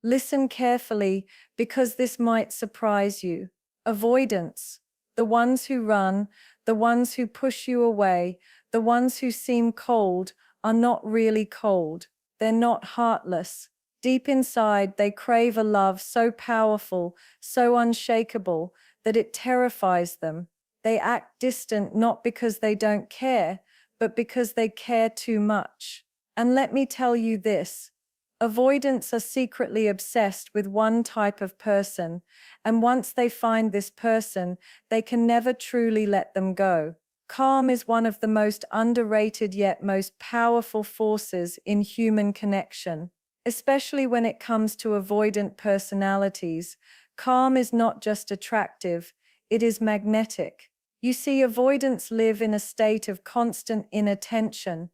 Listen carefully because this might surprise you. Avoidants, the ones who run, the ones who push you away, the ones who seem cold, are not really cold. They're not heartless. Deep inside, they crave a love so powerful, so unshakable, that it terrifies them. They act distant not because they don't care, but because they care too much. And let me tell you this. Avoidants are secretly obsessed with one type of person, and once they find this person, they can never truly let them go. Calm is one of the most underrated yet most powerful forces in human connection. Especially when it comes to avoidant personalities, calm is not just attractive, it is magnetic. You see, avoidants live in a state of constant inner tension.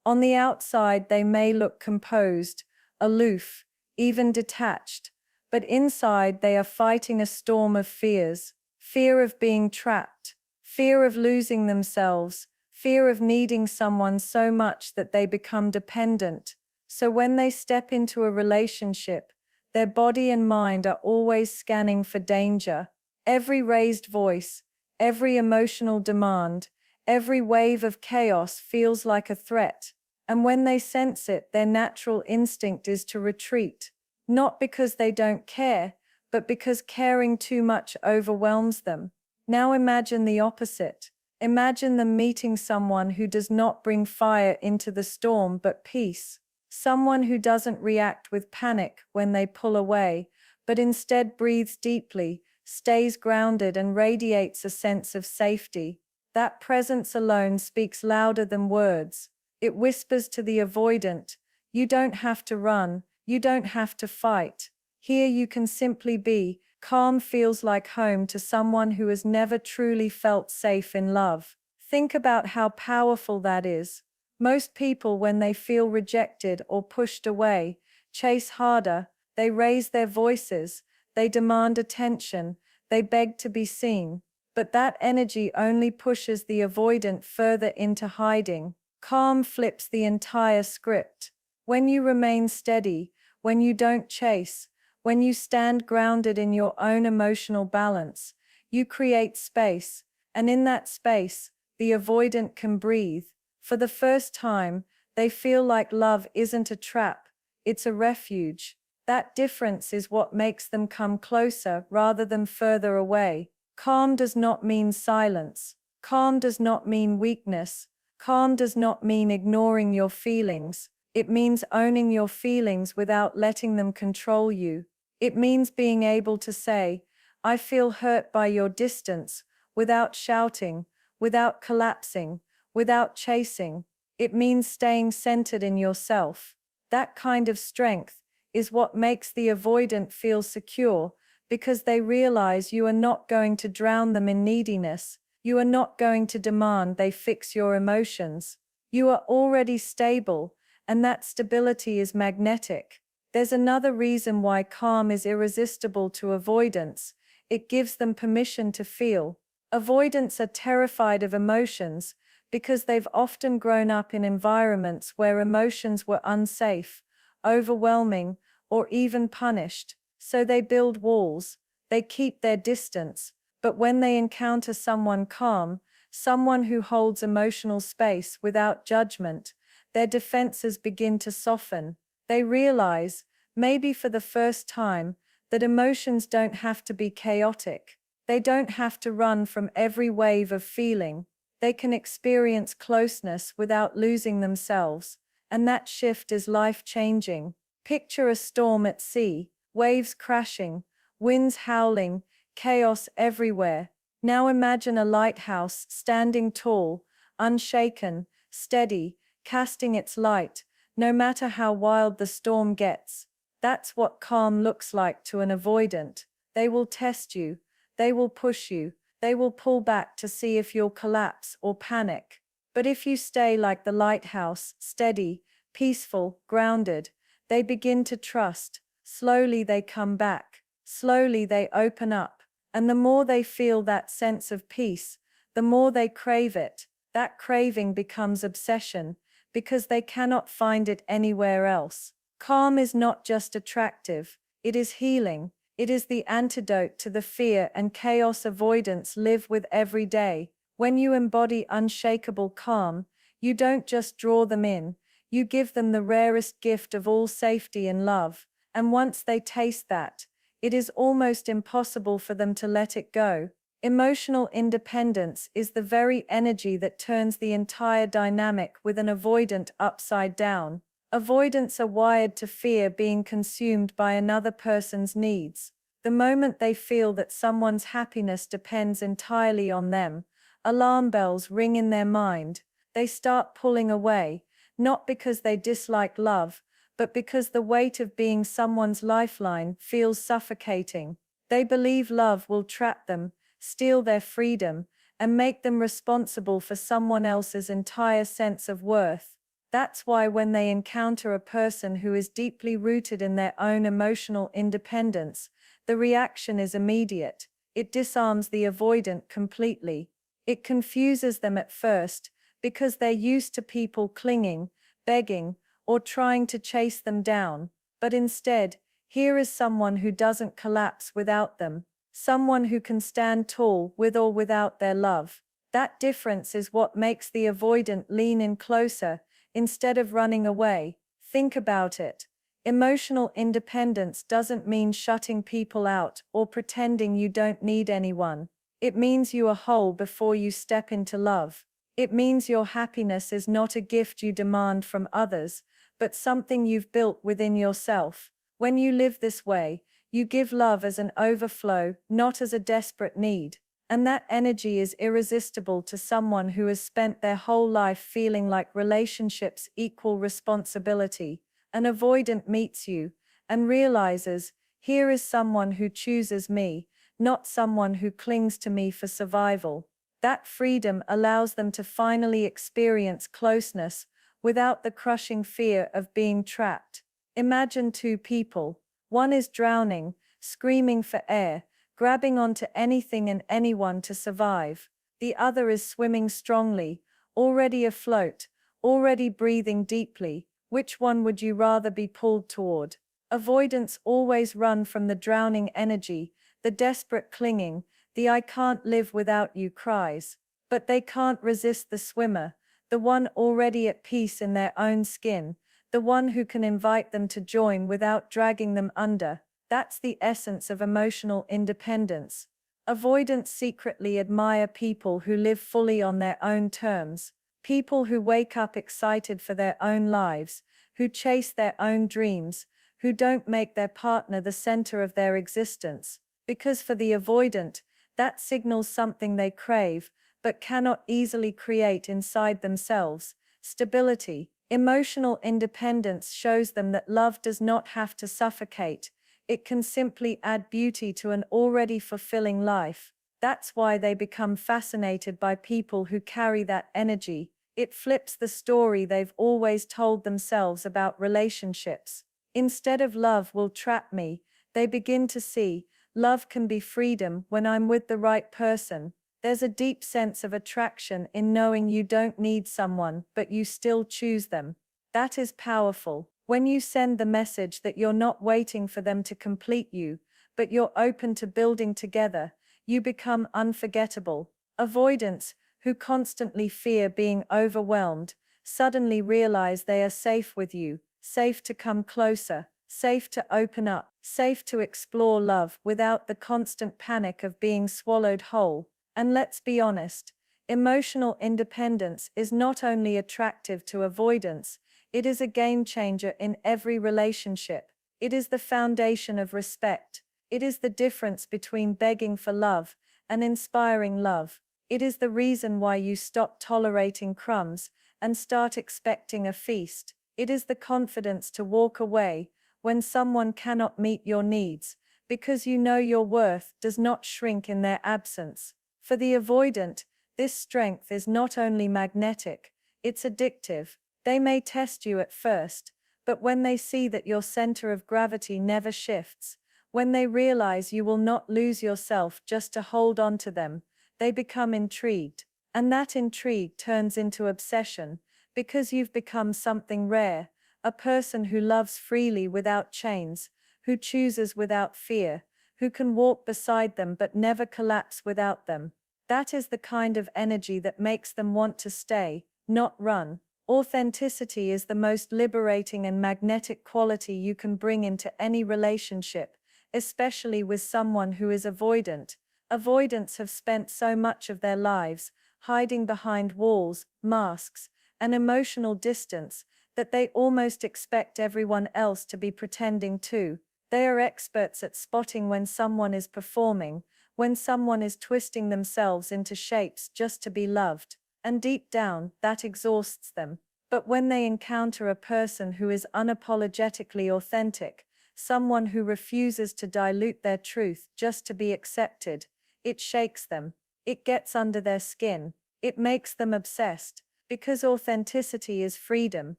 On the outside, they may look composed, aloof, even detached, but inside they are fighting a storm of fears. Fear of being trapped, fear of losing themselves, fear of needing someone so much that they become dependent. So when they step into a relationship, their body and mind are always scanning for danger. Every raised voice, every emotional demand, every wave of chaos feels like a threat. And when they sense it, their natural instinct is to retreat, not because they don't care, but because caring too much overwhelms them. Now imagine the opposite. Imagine them meeting someone who does not bring fire into the storm but peace. Someone who doesn't react with panic when they pull away, but instead breathes deeply, stays grounded, and radiates a sense of safety. That presence alone speaks louder than words. It whispers to the avoidant, you don't have to run, you don't have to fight. Here you can simply be. Calm feels like home to someone who has never truly felt safe in love. Think about how powerful that is. Most people, when they feel rejected or pushed away, chase harder, they raise their voices, they demand attention, they beg to be seen. But that energy only pushes the avoidant further into hiding. Calm flips the entire script. When you remain steady, when you don't chase, when you stand grounded in your own emotional balance, you create space, and in that space, the avoidant can breathe. For the first time, they feel like love isn't a trap, it's a refuge. That difference is what makes them come closer rather than further away. Calm does not mean silence. Calm does not mean weakness. Calm does not mean ignoring your feelings. It means owning your feelings without letting them control you. It means being able to say, I feel hurt by your distance, without shouting, without collapsing, without chasing. It means staying centered in yourself. That kind of strength is what makes the avoidant feel secure, because they realize you are not going to drown them in neediness. You are not going to demand they fix your emotions. You are already stable, and that stability is magnetic. There's another reason why calm is irresistible to avoidants. It gives them permission to feel. Avoidants are terrified of emotions because they've often grown up in environments where emotions were unsafe, overwhelming, or even punished. So they build walls, they keep their distance. But when they encounter someone calm, someone who holds emotional space without judgment, their defenses begin to soften. They realize, maybe for the first time, that emotions don't have to be chaotic. They don't have to run from every wave of feeling. They can experience closeness without losing themselves. And that shift is life-changing. Picture a storm at sea, waves crashing, winds howling, chaos everywhere. Now imagine a lighthouse standing tall, unshaken, steady, casting its light, no matter how wild the storm gets. That's what calm looks like to an avoidant. They will test you, they will push you, they will pull back to see if you'll collapse or panic. But if you stay like the lighthouse, steady, peaceful, grounded, they begin to trust. Slowly they come back. Slowly they open up. And the more they feel that sense of peace, the more they crave it. That craving becomes obsession, because they cannot find it anywhere else. Calm is not just attractive, It is healing. It is the antidote to the fear and chaos avoidants live with every day. When you embody unshakable calm, you don't just draw them in, you give them the rarest gift of all, safety and love. And once they taste that, it is almost impossible for them to let it go. Emotional independence is the very energy that turns the entire dynamic with an avoidant upside down. Avoidants are wired to fear being consumed by another person's needs. The moment they feel that someone's happiness depends entirely on them, alarm bells ring in their mind. They start pulling away, not because they dislike love, but because the weight of being someone's lifeline feels suffocating. They believe love will trap them, steal their freedom, and make them responsible for someone else's entire sense of worth. That's why when they encounter a person who is deeply rooted in their own emotional independence, the reaction is immediate. It disarms the avoidant completely. It confuses them at first, because they're used to people clinging, begging, or trying to chase them down. But instead, here is someone who doesn't collapse without them, someone who can stand tall with or without their love. That difference is what makes the avoidant lean in closer, instead of running away. Think about it. Emotional independence doesn't mean shutting people out or pretending you don't need anyone. It means you are whole before you step into love. It means your happiness is not a gift you demand from others, but something you've built within yourself. When you live this way, you give love as an overflow, not as a desperate need. And that energy is irresistible to someone who has spent their whole life feeling like relationships equal responsibility. An avoidant meets you and realizes, here is someone who chooses me, not someone who clings to me for survival. That freedom allows them to finally experience closeness without the crushing fear of being trapped. Imagine two people. One is drowning, screaming for air, grabbing onto anything and anyone to survive. The other is swimming strongly, already afloat, already breathing deeply. Which one would you rather be pulled toward? Avoidants always run from the drowning energy, the desperate clinging, the "I can't live without you" cries. But they can't resist the swimmer, the one already at peace in their own skin, the one who can invite them to join without dragging them under. That's the essence of emotional independence. Avoidants secretly admire people who live fully on their own terms, people who wake up excited for their own lives, who chase their own dreams, who don't make their partner the center of their existence. Because for the avoidant, that signals something they crave, but cannot easily create inside themselves: stability. Emotional independence shows them that love does not have to suffocate. It can simply add beauty to an already fulfilling life. That's why they become fascinated by people who carry that energy. It flips the story they've always told themselves about relationships. Instead of "love will trap me," they begin to see, love can be freedom when I'm with the right person. There's a deep sense of attraction in knowing you don't need someone, but you still choose them. That is powerful. When you send the message that you're not waiting for them to complete you, but you're open to building together, you become unforgettable. Avoidants, who constantly fear being overwhelmed, suddenly realize they are safe with you, safe to come closer, safe to open up, safe to explore love without the constant panic of being swallowed whole. And let's be honest, emotional independence is not only attractive to avoidants, it is a game changer in every relationship. It is the foundation of respect. It is the difference between begging for love and inspiring love. It is the reason why you stop tolerating crumbs and start expecting a feast. It is the confidence to walk away when someone cannot meet your needs, because you know your worth does not shrink in their absence. For the avoidant, this strength is not only magnetic, it's addictive. They may test you at first, but when they see that your center of gravity never shifts, when they realize you will not lose yourself just to hold on to them, they become intrigued. And that intrigue turns into obsession, because you've become something rare, a person who loves freely without chains, who chooses without fear, who can walk beside them but never collapse without them. That is the kind of energy that makes them want to stay, not run. Authenticity is the most liberating and magnetic quality you can bring into any relationship, especially with someone who is avoidant. Avoidants have spent so much of their lives hiding behind walls, masks, and emotional distance that they almost expect everyone else to be pretending too. They are experts at spotting when someone is performing, when someone is twisting themselves into shapes just to be loved, and deep down, that exhausts them. But when they encounter a person who is unapologetically authentic, someone who refuses to dilute their truth just to be accepted, it shakes them. It gets under their skin. It makes them obsessed, because authenticity is freedom,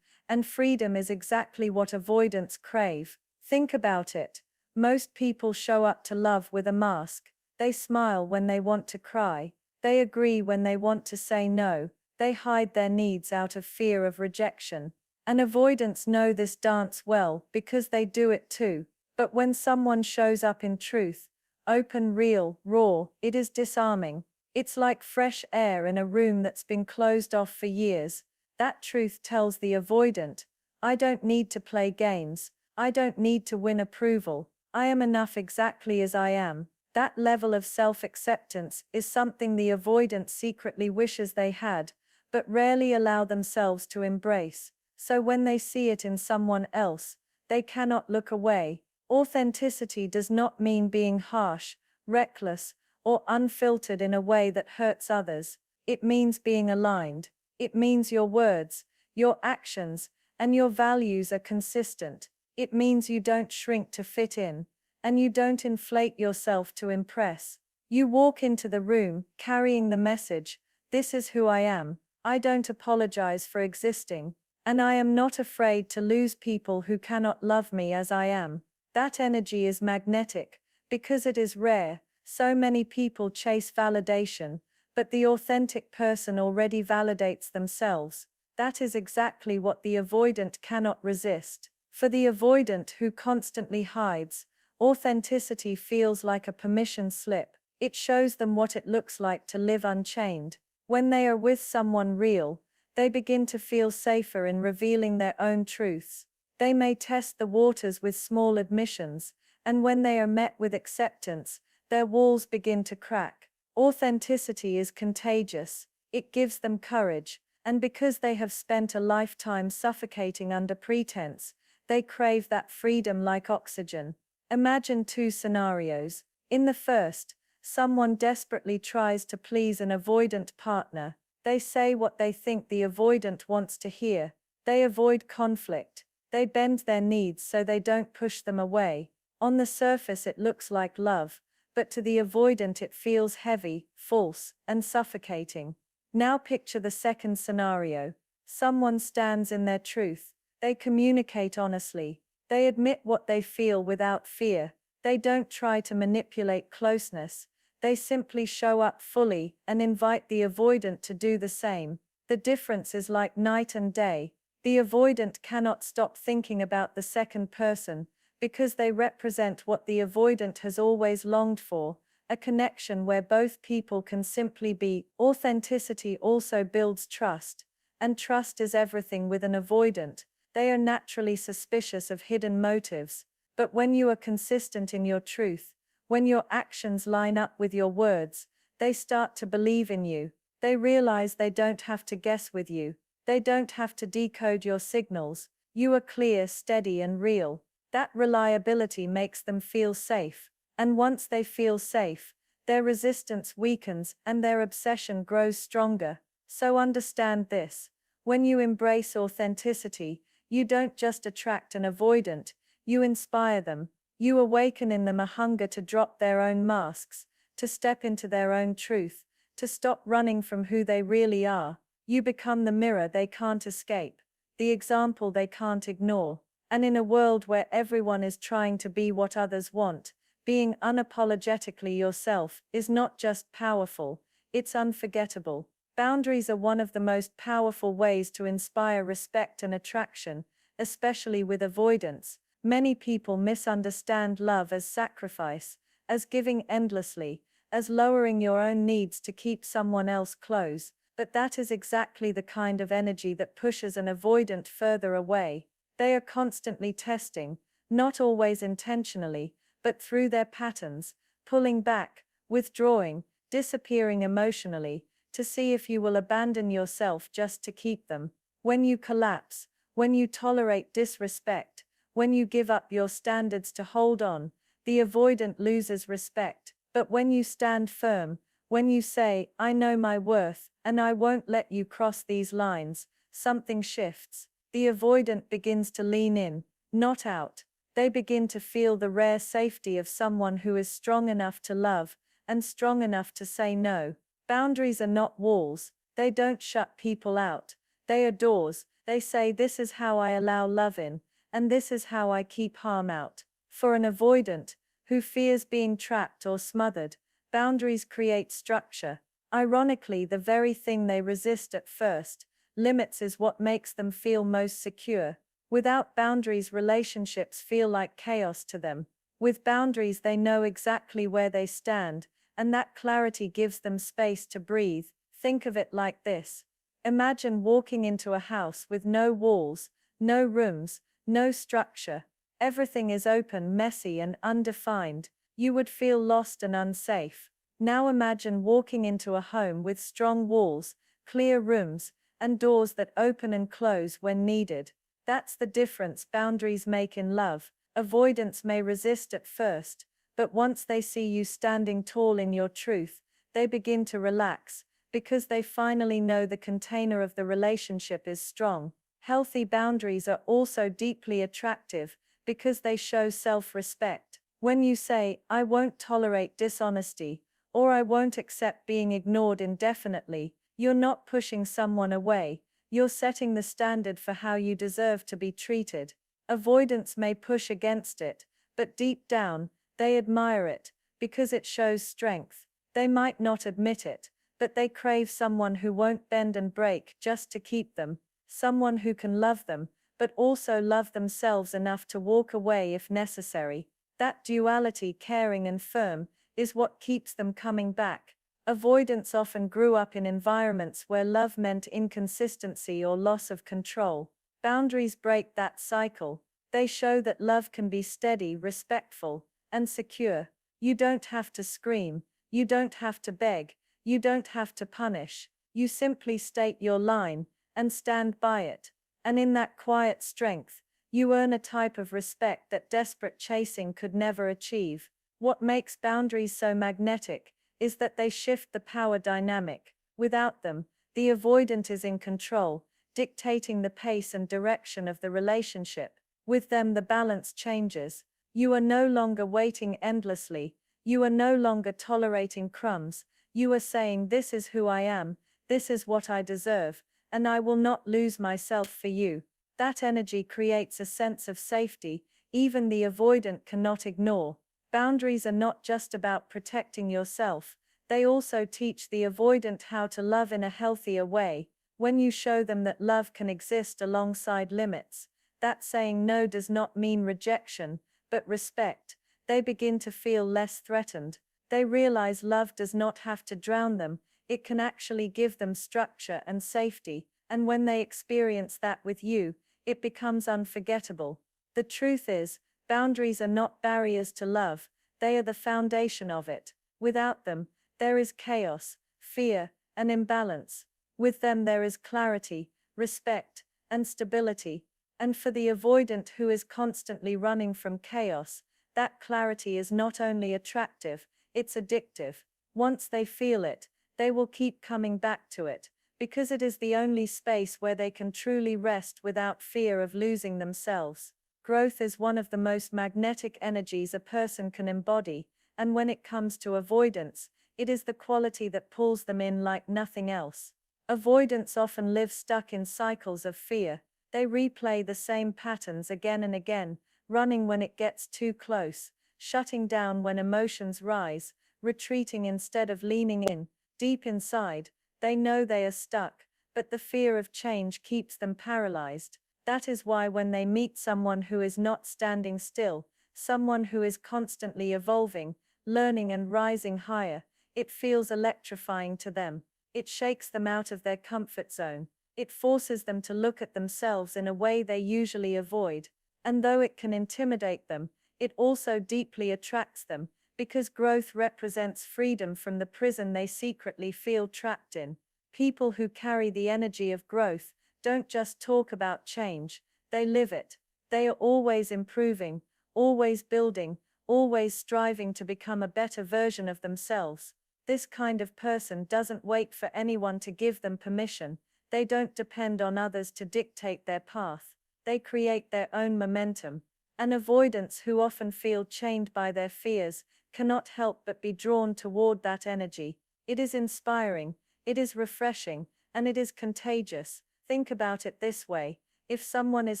and freedom is exactly what avoidants crave. Think about it. Most people show up to love with a mask. They smile when they want to cry. They agree when they want to say no. They hide their needs out of fear of rejection. And avoidants know this dance well because they do it too. But when someone shows up in truth, open, real, raw, it is disarming. It's like fresh air in a room that's been closed off for years. That truth tells the avoidant, I don't need to play games. I don't need to win approval. I am enough exactly as I am. That level of self-acceptance is something the avoidant secretly wishes they had, but rarely allow themselves to embrace. So when they see it in someone else, they cannot look away. Authenticity does not mean being harsh, reckless, or unfiltered in a way that hurts others. It means being aligned. It means your words, your actions, and your values are consistent. It means you don't shrink to fit in, and you don't inflate yourself to impress. You walk into the room, carrying the message, this is who I am. I don't apologize for existing, and I am not afraid to lose people who cannot love me as I am. That energy is magnetic, because it is rare. So many people chase validation, but the authentic person already validates themselves. That is exactly what the avoidant cannot resist. For the avoidant who constantly hides, authenticity feels like a permission slip. It shows them what it looks like to live unchained. When they are with someone real, they begin to feel safer in revealing their own truths. They may test the waters with small admissions, and when they are met with acceptance, their walls begin to crack. Authenticity is contagious. It gives them courage, and because they have spent a lifetime suffocating under pretense, they crave that freedom like oxygen. Imagine two scenarios. In the first, someone desperately tries to please an avoidant partner. They say what they think the avoidant wants to hear. They avoid conflict. They bend their needs so they don't push them away. On the surface it looks like love, but to the avoidant it feels heavy, false, and suffocating. Now picture the second scenario. Someone stands in their truth. They communicate honestly. They admit what they feel without fear. They don't try to manipulate closeness. They simply show up fully and invite the avoidant to do the same. The difference is like night and day. The avoidant cannot stop thinking about the second person, because they represent what the avoidant has always longed for, a connection where both people can simply be. Authenticity also builds trust, and trust is everything with an avoidant. They are naturally suspicious of hidden motives, but when you are consistent in your truth, when your actions line up with your words, they start to believe in you. They realize they don't have to guess with you. They don't have to decode your signals. You are clear, steady, and real. That reliability makes them feel safe. And once they feel safe, their resistance weakens and their obsession grows stronger. So understand this. When you embrace authenticity, you don't just attract an avoidant, you inspire them. You awaken in them a hunger to drop their own masks, to step into their own truth, to stop running from who they really are. You become the mirror they can't escape, the example they can't ignore. And in a world where everyone is trying to be what others want, being unapologetically yourself is not just powerful, it's unforgettable. Boundaries are one of the most powerful ways to inspire respect and attraction, especially with avoidance. Many people misunderstand love as sacrifice, as giving endlessly, as lowering your own needs to keep someone else close, but that is exactly the kind of energy that pushes an avoidant further away. They are constantly testing, not always intentionally, but through their patterns, pulling back, withdrawing, disappearing emotionally, to see if you will abandon yourself just to keep them. When you collapse, when you tolerate disrespect, when you give up your standards to hold on, the avoidant loses respect. But when you stand firm, when you say, I know my worth, and I won't let you cross these lines, something shifts. The avoidant begins to lean in, not out. They begin to feel the rare safety of someone who is strong enough to love, and strong enough to say no. Boundaries are not walls. They don't shut people out. They are doors. They say, this is how I allow love in, and this is how I keep harm out. For an avoidant, who fears being trapped or smothered, boundaries create structure. Ironically, the very thing they resist at first, limits, is what makes them feel most secure. Without boundaries, relationships feel like chaos to them. With boundaries, they know exactly where they stand, and that clarity gives them space to breathe. Think of it like this. Imagine walking into a house with no walls, no rooms, no structure. Everything is open, messy, and undefined. You would feel lost and unsafe. Now imagine walking into a home with strong walls, clear rooms, and doors that open and close when needed. That's the difference boundaries make in love. Avoidants may resist at first, but once they see you standing tall in your truth, they begin to relax, because they finally know the container of the relationship is strong. Healthy boundaries are also deeply attractive, because they show self-respect. When you say, I won't tolerate dishonesty, or I won't accept being ignored indefinitely, you're not pushing someone away, you're setting the standard for how you deserve to be treated. Avoidants may push against it, but deep down, they admire it, because it shows strength. They might not admit it, but they crave someone who won't bend and break just to keep them, someone who can love them, but also love themselves enough to walk away if necessary. That duality, caring and firm, is what keeps them coming back. Avoidants often grew up in environments where love meant inconsistency or loss of control. Boundaries break that cycle. They show that love can be steady, respectful, and secure. You don't have to scream. You don't have to beg. You don't have to punish. You simply state your line and stand by it. And in that quiet strength, you earn a type of respect that desperate chasing could never achieve. What makes boundaries so magnetic is that they shift the power dynamic. Without them, the avoidant is in control, dictating the pace and direction of the relationship. With them, the balance changes. You are no longer waiting endlessly. You are no longer tolerating crumbs. You are saying, this is who I am, this is what I deserve, and I will not lose myself for you. That energy creates a sense of safety, even the avoidant cannot ignore. Boundaries are not just about protecting yourself, they also teach the avoidant how to love in a healthier way. When you show them that love can exist alongside limits, that saying no does not mean rejection, but respect, they begin to feel less threatened. They realize love does not have to drown them, it can actually give them structure and safety, and when they experience that with you, it becomes unforgettable. The truth is, boundaries are not barriers to love, they are the foundation of it. Without them, there is chaos, fear, and imbalance. With them there is clarity, respect, and stability. And for the avoidant who is constantly running from chaos, that clarity is not only attractive, it's addictive. Once they feel it, they will keep coming back to it, because it is the only space where they can truly rest without fear of losing themselves. Growth is one of the most magnetic energies a person can embody, and when it comes to avoidance, it is the quality that pulls them in like nothing else. Avoidants often live stuck in cycles of fear. They replay the same patterns again and again, running when it gets too close, shutting down when emotions rise, retreating instead of leaning in. Deep inside, they know they are stuck, but the fear of change keeps them paralyzed. That is why when they meet someone who is not standing still, someone who is constantly evolving, learning and rising higher, it feels electrifying to them. It shakes them out of their comfort zone. It forces them to look at themselves in a way they usually avoid. And though it can intimidate them, it also deeply attracts them, because growth represents freedom from the prison they secretly feel trapped in. People who carry the energy of growth don't just talk about change, they live it. They are always improving, always building, always striving to become a better version of themselves. This kind of person doesn't wait for anyone to give them permission. They don't depend on others to dictate their path. They create their own momentum. And avoidants who often feel chained by their fears cannot help but be drawn toward that energy. It is inspiring, it is refreshing, and it is contagious. Think about it this way: if someone is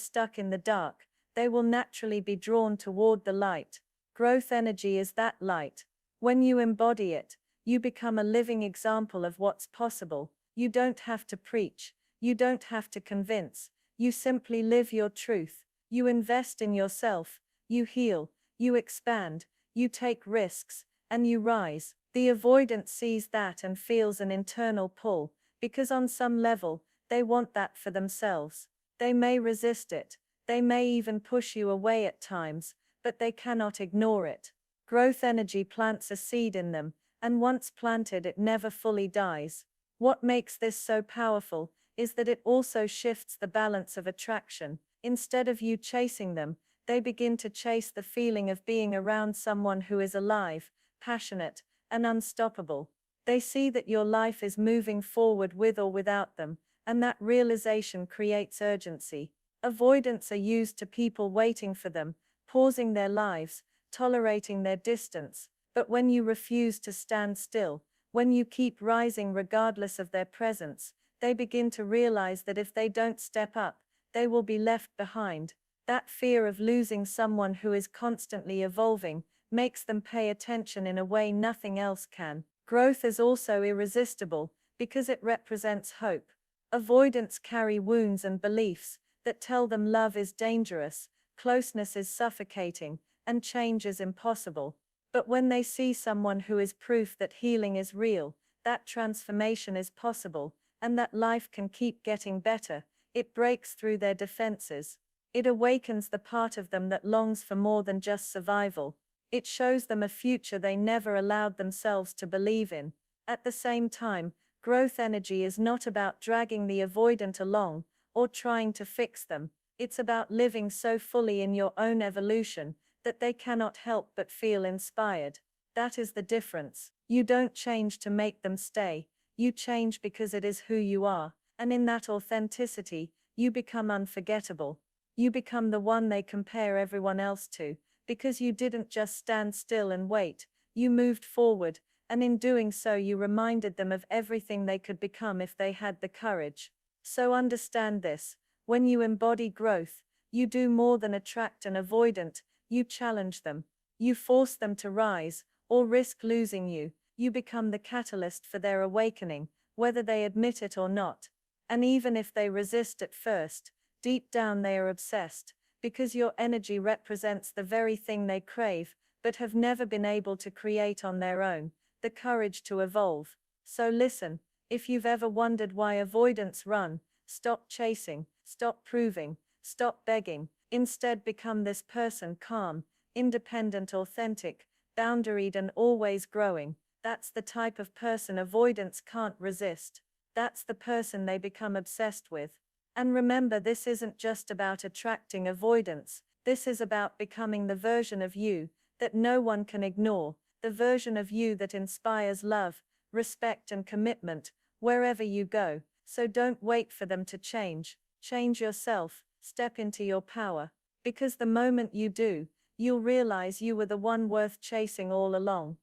stuck in the dark, they will naturally be drawn toward the light. Growth energy is that light. When you embody it, you become a living example of what's possible. You don't have to preach, you don't have to convince, you simply live your truth. You invest in yourself, you heal, you expand, you take risks, and you rise. The avoidant sees that and feels an internal pull, because on some level, they want that for themselves. They may resist it, they may even push you away at times, but they cannot ignore it. Growth energy plants a seed in them, and once planted, it never fully dies. What makes this so powerful is that it also shifts the balance of attraction. Instead of you chasing them, they begin to chase the feeling of being around someone who is alive, passionate, and unstoppable. They see that your life is moving forward with or without them, and that realization creates urgency. Avoidants are used to people waiting for them, pausing their lives, tolerating their distance. But when you refuse to stand still, when you keep rising regardless of their presence, they begin to realize that if they don't step up, they will be left behind. That fear of losing someone who is constantly evolving makes them pay attention in a way nothing else can. Growth is also irresistible, because it represents hope. Avoidants carry wounds and beliefs that tell them love is dangerous, closeness is suffocating, and change is impossible. But when they see someone who is proof that healing is real, that transformation is possible, and that life can keep getting better, it breaks through their defenses. It awakens the part of them that longs for more than just survival. It shows them a future they never allowed themselves to believe in. At the same time, growth energy is not about dragging the avoidant along or trying to fix them. It's about living so fully in your own evolution that they cannot help but feel inspired. That is the difference. You don't change to make them stay. You change because it is who you are, and in that authenticity, you become unforgettable. You become the one they compare everyone else to, because you didn't just stand still and wait, you moved forward, and in doing so you reminded them of everything they could become if they had the courage. So understand this: when you embody growth, you do more than attract an avoidant, you challenge them. You force them to rise, or risk losing you. You become the catalyst for their awakening, whether they admit it or not. And even if they resist at first, deep down they are obsessed, because your energy represents the very thing they crave, but have never been able to create on their own: the courage to evolve. So listen, if you've ever wondered why avoidants run, stop chasing, stop proving, stop begging. Instead, become this person: calm, independent, authentic, boundaried, and always growing. That's the type of person avoidants can't resist. That's the person they become obsessed with. And remember, this isn't just about attracting avoidance. This is about becoming the version of you that no one can ignore, the version of you that inspires love, respect, and commitment wherever you go. So don't wait for them to change. Change yourself. Step into your power. Because the moment you do, you'll realize you were the one worth chasing all along.